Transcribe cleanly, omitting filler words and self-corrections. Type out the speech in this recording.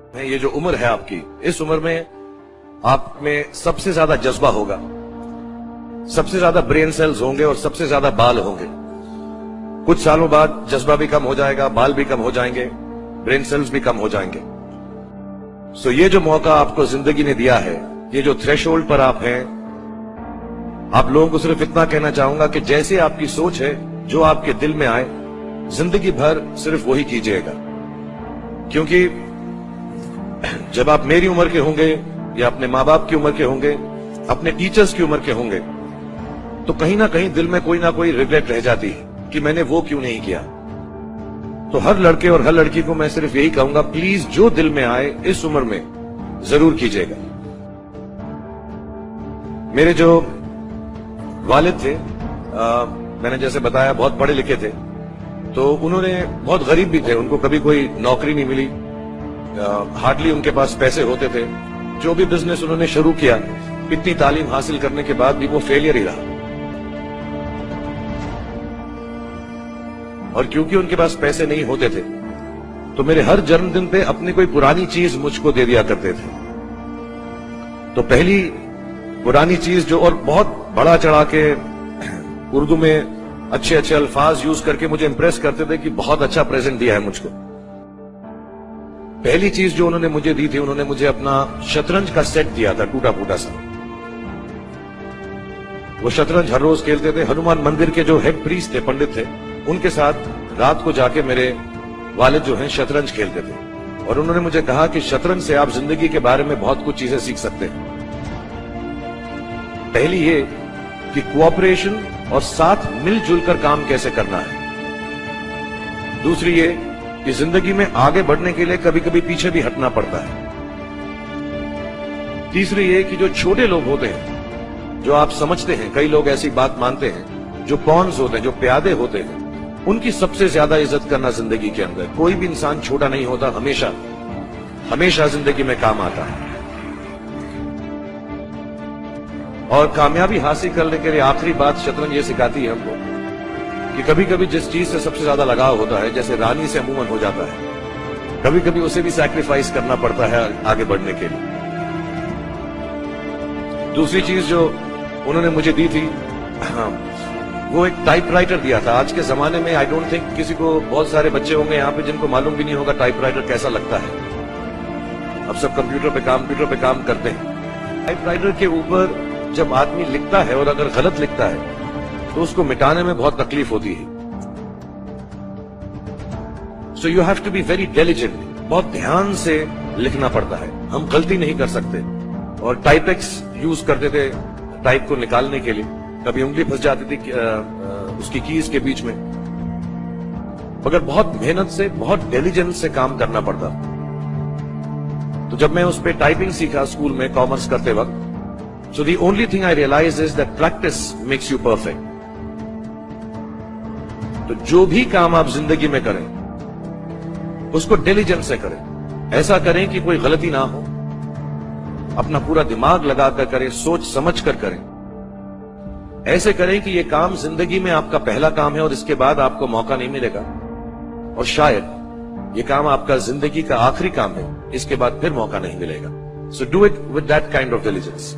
ये जो उम्र है आपकी, इस उम्र में आप में सबसे ज्यादा जज्बा होगा, सबसे ज्यादा ब्रेन सेल्स होंगे और सबसे ज्यादा बाल होंगे। कुछ सालों बाद जज्बा भी कम हो जाएगा, बाल भी कम हो जाएंगे, ब्रेन सेल्स भी कम हो जाएंगे। सो ये जो मौका आपको जिंदगी ने दिया है, ये जो थ्रेशोल्ड पर आप हैं, आप लोगों को सिर्फ इतना कहना चाहूंगा कि जैसे आपकी सोच है, जो आपके दिल में आए, जिंदगी भर सिर्फ वही कीजिएगा। क्योंकि जब आप मेरी उम्र के होंगे या अपने माँ बाप की उम्र के होंगे, अपने टीचर्स की उम्र के होंगे, तो कहीं ना कहीं दिल में कोई ना कोई रिग्रेट रह जाती है कि मैंने वो क्यों नहीं किया। तो हर लड़के और हर लड़की को मैं सिर्फ यही कहूंगा, प्लीज जो दिल में आए इस उम्र में जरूर कीजिएगा। मेरे जो वालिद थे, मैंने जैसे बताया बहुत पढ़े लिखे थे, तो उन्होंने बहुत गरीब भी थे, उनको कभी कोई नौकरी नहीं मिली, हार्डली उनके पास पैसे होते थे। जो भी बिजनेस उन्होंने शुरू किया, इतनी तालीम हासिल करने के बाद भी वो फेलियर ही रहा। और क्योंकि उनके पास पैसे नहीं होते थे, तो मेरे हर जन्मदिन पे अपनी कोई पुरानी चीज मुझको दे दिया करते थे। तो पहली पुरानी चीज जो, और बहुत बड़ा चढ़ा के उर्दू में अच्छे अच्छे अल्फाज यूज करके मुझे इंप्रेस करते थे कि बहुत अच्छा प्रेजेंट दिया है मुझको। पहली चीज जो उन्होंने मुझे दी थी, उन्होंने मुझे अपना शतरंज का सेट दिया था, टूटा फूटा सा। वो शतरंज हर रोज खेलते थे। हनुमान मंदिर के जो हेड प्रीस्ट थे, पंडित थे, उनके साथ रात को जाके मेरे वालिद जो हैं शतरंज खेलते थे। और उन्होंने मुझे कहा कि शतरंज से आप जिंदगी के बारे में बहुत कुछ चीजें सीख सकते हैं। पहली ये कि कोऑपरेशन और साथ मिलजुल कर काम कैसे करना है। दूसरी ये कि जिंदगी में आगे बढ़ने के लिए कभी कभी पीछे भी हटना पड़ता है। तीसरी ये कि जो छोटे लोग होते हैं, जो आप समझते हैं, कई लोग ऐसी बात मानते हैं, जो पॉन्स होते हैं, जो प्यादे होते हैं, उनकी सबसे ज्यादा इज्जत करना जिंदगी के अंदर। कोई भी इंसान छोटा नहीं होता, हमेशा हमेशा जिंदगी में काम आता है। और कामयाबी हासिल करने के लिए आखिरी बात शतरंज ये सिखाती है हमको कि कभी कभी जिस चीज से सबसे ज्यादा लगाव होता है, जैसे रानी से अमूमन हो जाता है, कभी कभी उसे भी सैक्रिफाइस करना पड़ता है आगे बढ़ने के लिए। दूसरी चीज जो उन्होंने मुझे दी थी, वो एक टाइपराइटर दिया था। आज के जमाने में आई डोंट थिंक किसी को, बहुत सारे बच्चे होंगे यहाँ पे जिनको मालूम भी नहीं होगा टाइपराइटर कैसा लगता है। अब सब कंप्यूटर पे काम करते हैं। टाइपराइटर के ऊपर जब आदमी लिखता है और अगर गलत लिखता है तो उसको मिटाने में बहुत तकलीफ होती है। So you have to be very diligent, बहुत ध्यान से लिखना पड़ता है। हम गलती नहीं कर सकते। और टाइपेक्स यूज करते थे टाइप को निकालने के लिए, कभी उंगली फंस जाती थी उसकी कीज के बीच में, मगर बहुत मेहनत से, बहुत डिलिजेंस से काम करना पड़ता। तो जब मैं उस पर टाइपिंग सीखा स्कूल में कॉमर्स करते वक्त, so the only thing I realize is that practice makes you perfect. तो जो भी काम आप जिंदगी में करें, उसको डिलिजेंस से करें। ऐसा करें कि कोई गलती ना हो, अपना पूरा दिमाग लगाकर करें, सोच समझ कर करें। ऐसे करें कि ये काम जिंदगी में आपका पहला काम है और इसके बाद आपको मौका नहीं मिलेगा, और शायद ये काम आपका जिंदगी का आखिरी काम है, इसके बाद फिर मौका नहीं मिलेगा। So do it with that kind of diligence.